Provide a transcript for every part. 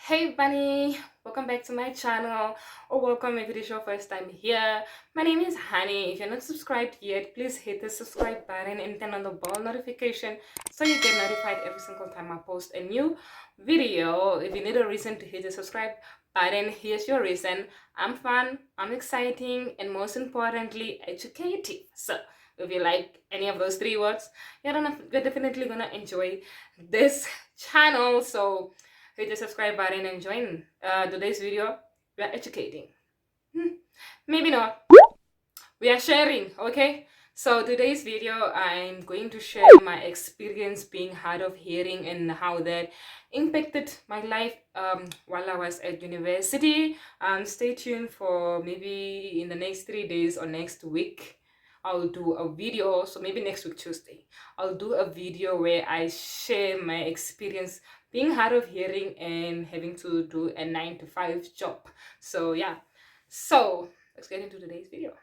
Hey Bunny, welcome back to my channel, or welcome if it is your first time here. My name is Hanni. If you're not subscribed yet, please hit the subscribe button and turn on the bell notification so you get notified every single time I post a new video. If you need a reason to hit the subscribe button, here's your reason. I'm fun, I'm exciting, and most importantly, educative. So if you like any of those three words, you're definitely gonna enjoy this channel. So hit the subscribe button and join today's video. We are educating. Maybe not. We are sharing, okay? So today's video, I'm going to share my experience being hard of hearing and how that impacted my life while I was at university. Stay tuned for maybe in the next 3 days or next week. I'll do a video, so maybe next week Tuesday I'll do a video where I share my experience being hard of hearing and having to do a 9 to 5 job. So yeah, so let's get into today's video.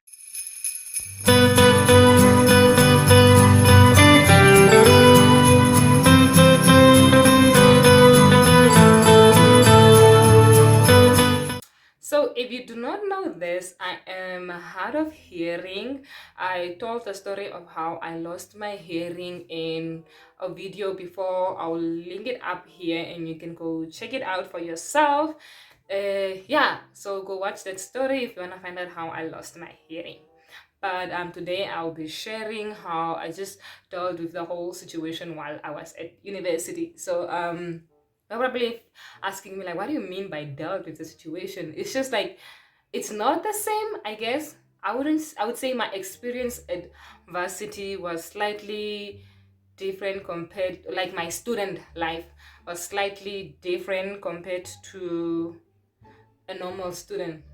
So if you do not know this, I am hard of hearing. I told the story of how I lost my hearing in a video before. I'll link it up here and you can go check it out for yourself. Yeah, so go watch that story if you want to find out how I lost my hearing. But today I'll be sharing how I just dealt with the whole situation while I was at university. So you're probably asking me like, what do you mean by dealt with the situation? It's just like, it's not the same, I guess. I would say my experience at varsity was slightly different compared, like my student life was slightly different compared to a normal student.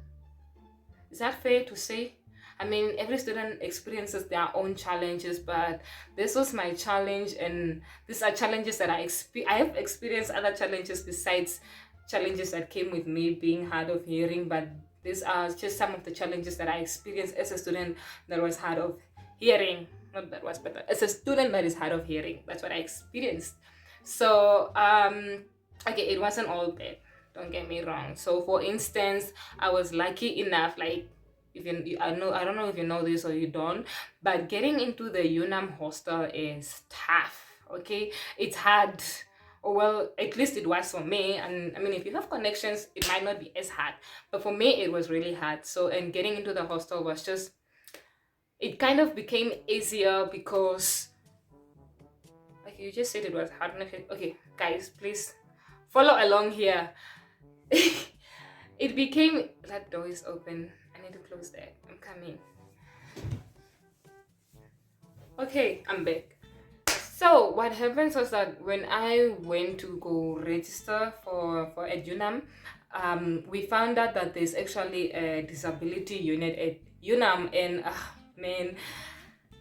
Is that fair to say? I mean, every student experiences their own challenges, but this was my challenge, and these are challenges that I have experienced other challenges besides challenges that came with me being hard of hearing, but these are just some of the challenges that I experienced as a student that was hard of hearing. Not that was better. As a student that is hard of hearing, that's what I experienced. So, okay, it wasn't all bad. Don't get me wrong. So, for instance, I was lucky enough, like if you, I don't know if you know this or you don't, but getting into the Unam Hostel is tough. Okay, it's hard. Or well, at least it was for me. And I mean, if you have connections, it might not be as hard. But for me, it was really hard. So, and getting into the hostel was just, it kind of became easier because, like you just said, it was hard. Okay, guys, please follow along here. It became, that door is open. I need to close that. I'm coming. Okay, I'm back. So what happens was that when I went to go register for at Unam, we found out that there's actually a disability unit at Unam, and man,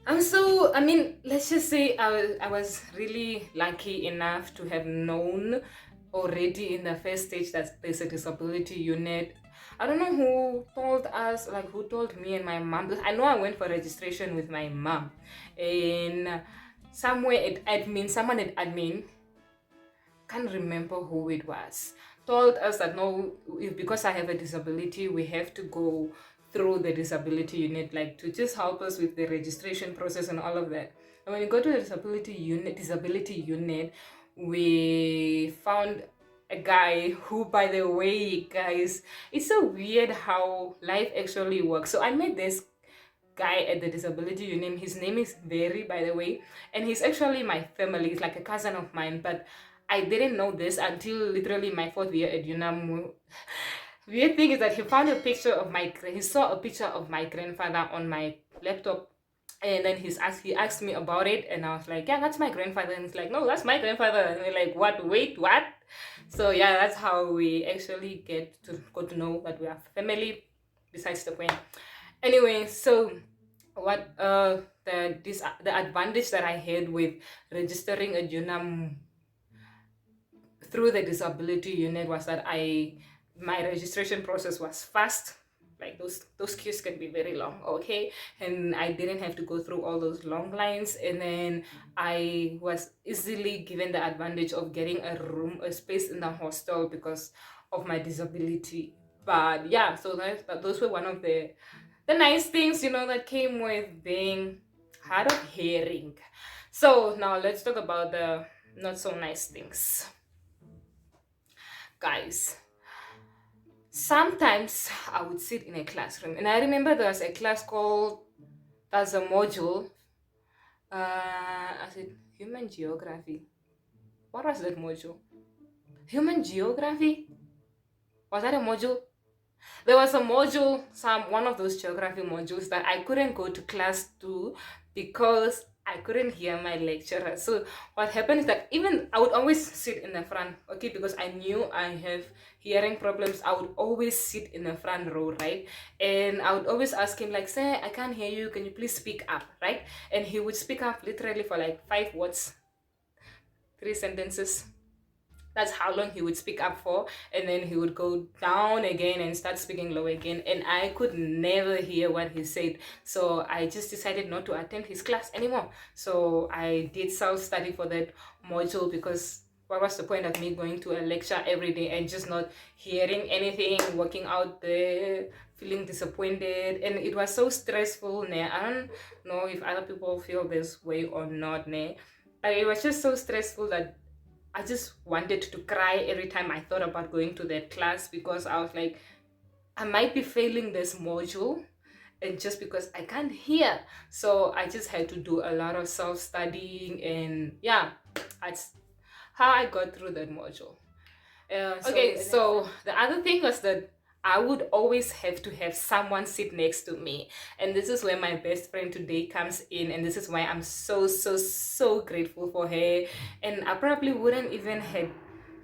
I mean, let's just say I was really lucky enough to have known already in the first stage that there's a disability unit. I don't know who told us, like who told me and my mom. I know I went for registration with my mom, and somewhere at admin, someone at admin, can't remember who it was, told us that no, because I have a disability, we have to go through the disability unit, like to just help us with the registration process and all of that. And when we go to the disability unit, we found a guy who, by the way, guys, it's so weird how life actually works. So I met this guy at the disability unit. His name is Barry, by the way, and he's actually my family. He's like a cousin of mine, but I didn't know this until literally my 4th year at Unam. Weird thing is that he saw a picture of my grandfather on my laptop, and then he asked me about it, and I was like, yeah, that's my grandfather. And he's like, no, that's my grandfather. And we're like, what? Wait, what? So yeah, that's how we actually get to know that we are family. Besides the point. Anyway, so what the advantage that I had with registering a Unam through the disability unit was that my registration process was fast. like those queues can be very long, okay? And I didn't have to go through all those long lines, and then I was easily given the advantage of getting a space in the hostel because of my disability. But yeah, so those were one of the nice things, that came with being hard of hearing. So now let's talk about the not so nice things. Guys, sometimes I would sit in a classroom, and I remember there was a class called, there's a module, I said human geography. What was that module? Human geography? Was that a module? There was a module, one of those geography modules that I couldn't go to class to because I couldn't hear my lecturer. So what happened is that even I would always sit in the front, okay, because I knew I have hearing problems. I would always sit in the front row, right? And I would always ask him, like, sir, I can't hear you, can you please speak up, right? And he would speak up literally for like 5 words, 3 sentences. That's how long he would speak up for, and then he would go down again and start speaking low again, and I could never hear what he said. So I just decided not to attend his class anymore. So I did self-study for that module, because what was the point of me going to a lecture every day and just not hearing anything, walking out there feeling disappointed? And it was so stressful. I don't know if other people feel this way or not, but it was just so stressful that I just wanted to cry every time I thought about going to that class, because I was like, I might be failing this module, and just because I can't hear. So I just had to do a lot of self-studying, and yeah, that's how I got through that module. So the other thing was that I would always have to have someone sit next to me. And this is where my best friend today comes in. And this is why I'm so, so, so grateful for her. And I probably wouldn't even have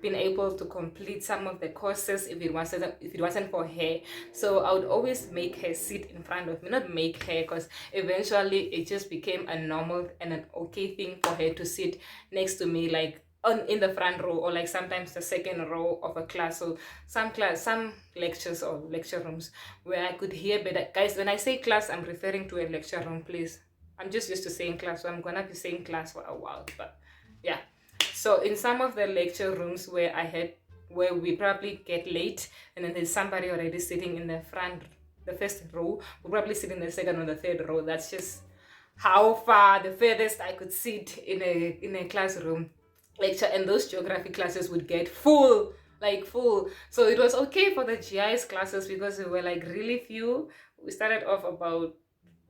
been able to complete some of the courses if it wasn't for her. So I would always make her sit in front of me, not make her, because eventually it just became a normal and an okay thing for her to sit next to me, like in the front row, or like sometimes the second row of a class. So some lectures or lecture rooms where I could hear better. Guys, when I say class, I'm referring to a lecture room, please. I'm just used to saying class, so I'm gonna be saying class for a while. But yeah, so in some of the lecture rooms where we probably get late, and then there's somebody already sitting in the front, the first row, we'll probably sit in the second or the third row. That's just how far the furthest I could sit in a classroom lecture. And those geography classes would get full. So it was okay for the GIS classes because we were like really few. We started off about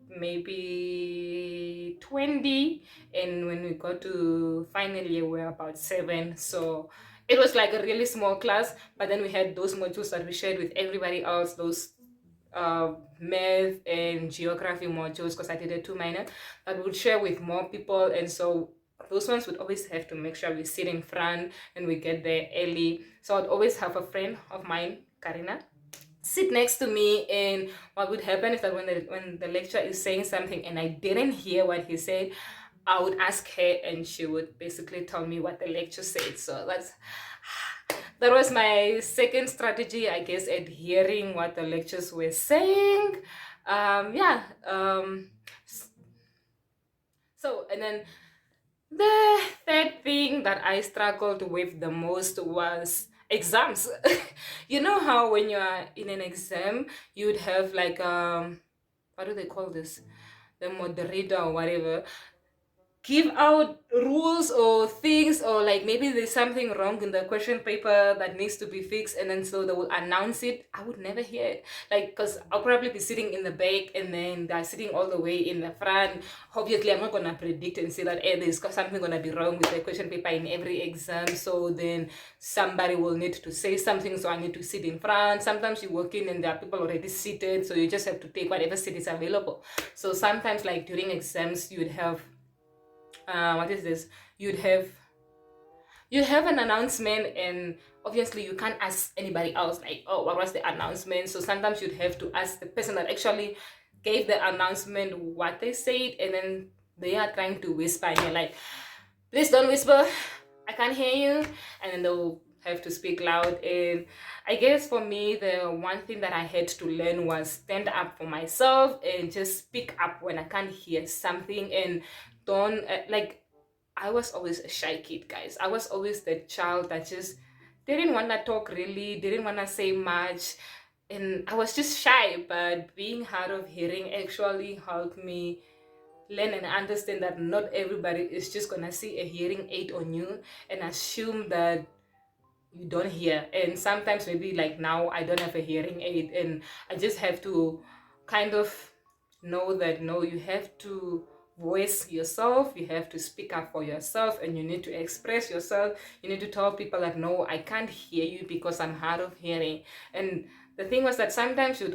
maybe 20, and when we got to final year we were about 7. So it was like a really small class, but then we had those modules that we shared with everybody else, those math and geography modules, because I did a 2 minor, that would share with more people. And so those ones would always have to make sure we sit in front and we get there early. So I'd always have a friend of mine, Karina, sit next to me. And what would happen is that when the lecturer is saying something and I didn't hear what he said, I would ask her and she would basically tell me what the lecture said. So that was my second strategy, I guess, at hearing what the lectures were saying. So, and then the third thing that I struggled with the most was exams. You know how when you are in an exam, you'd have like, what do they call this? The moderator or whatever give out rules or things, or like maybe there's something wrong in the question paper that needs to be fixed, and then so they will announce it. I would never hear it, like, because I'll probably be sitting in the back and then they're sitting all the way in the front. Obviously I'm not gonna predict and say that there's something gonna be wrong with the question paper in every exam, so then somebody will need to say something, so I need to sit in front. Sometimes you walk in and there are people already seated, so you just have to take whatever seat is available. So sometimes, like during exams, you'd have you'd have an announcement, and obviously you can't ask anybody else like, oh, what was the announcement? So sometimes you'd have to ask the person that actually gave the announcement what they said, and then they are trying to whisper and you're like, please don't whisper, I can't hear you. And then they'll have to speak loud. And I guess for me, the one thing that I had to learn was stand up for myself and just speak up when I can't hear something. And don't like, I was always a shy kid, guys. I was always the child that just didn't want to talk, really didn't want to say much, and I was just shy. But being hard of hearing actually helped me learn and understand that not everybody is just gonna see a hearing aid on you and assume that you don't hear. And sometimes maybe like now I don't have a hearing aid, and I just have to kind of know that no, you have to voice yourself, you have to speak up for yourself, and you need to express yourself. You need to tell people that no, I can't hear you because I'm hard of hearing. And the thing was that sometimes you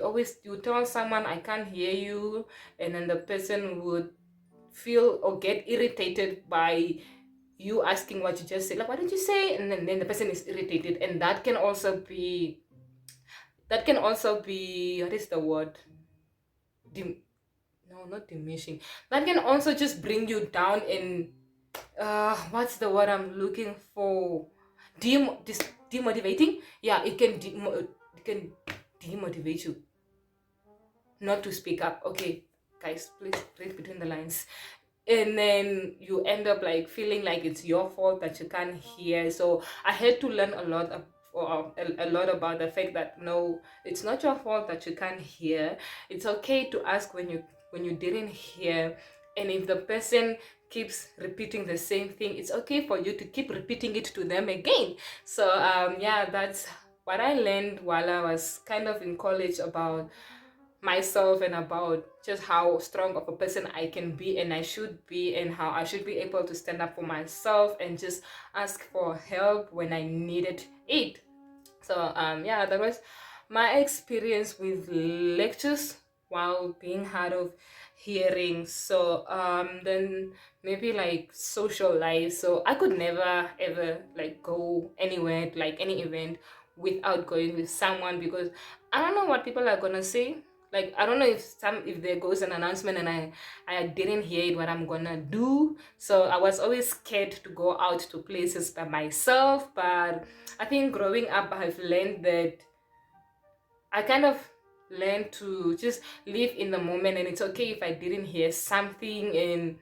tell someone I can't hear you, and then the person would feel or get irritated by you asking what you just said, like, what did you say? And then the person is irritated, and that can also be what is the word, no, not diminishing. That can also just bring you down. And what's the word I'm looking for, demotivating. Yeah, it can demotivate you not to speak up. Okay, guys, please read between the lines. And then you end up like feeling like it's your fault that you can't hear. So I had to learn a lot about the fact that no, it's not your fault that you can't hear. It's okay to ask when you didn't hear. And if the person keeps repeating the same thing, it's okay for you to keep repeating it to them again. So yeah, that's what I learned while I was kind of in college about myself, and about just how strong of a person I can be and I should be, and how I should be able to stand up for myself and just ask for help when I needed it. So yeah, that was my experience with lectures while being hard of hearing. So then maybe like social life. So I could never ever like go anywhere, like any event, without going with someone, because I don't know what people are gonna say. Like I don't know if there goes an announcement and I didn't hear it, what I'm gonna do. So I was always scared to go out to places by myself. But I think growing up I've learned that I kind of learned to just live in the moment, and it's okay if I didn't hear something, and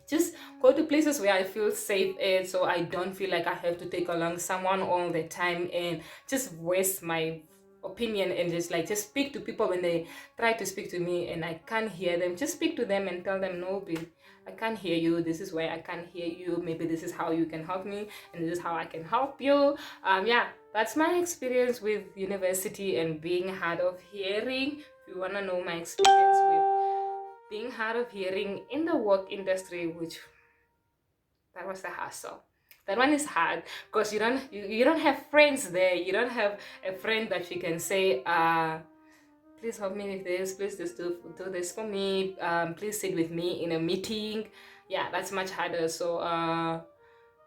just go to places where I feel safe at, so I don't feel like I have to take along someone all the time, and just voice my opinion, and just speak to people when they try to speak to me and I can't hear them. Just speak to them and tell them, no, babe, I can't hear you. This is where I can't hear you. Maybe this is how you can help me, and this is how I can help you. Yeah, that's my experience with university and being hard of hearing. If you want to know my experience with being hard of hearing in the work industry, which that was a hassle. That one is hard because you don't have friends there. You don't have a friend that you can say, please help me with this, please just do this for me, please sit with me in a meeting. Yeah, that's much harder. So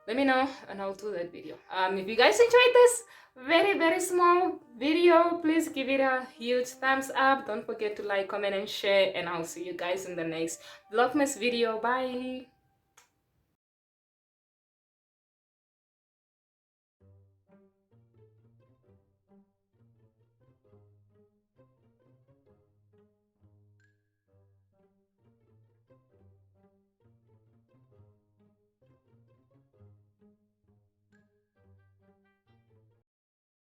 let me know and I'll do that video. If you guys enjoyed this very small video, please give it a huge thumbs up. Don't forget to like, comment, and share, and I'll see you guys in the next Vlogmas video. Bye.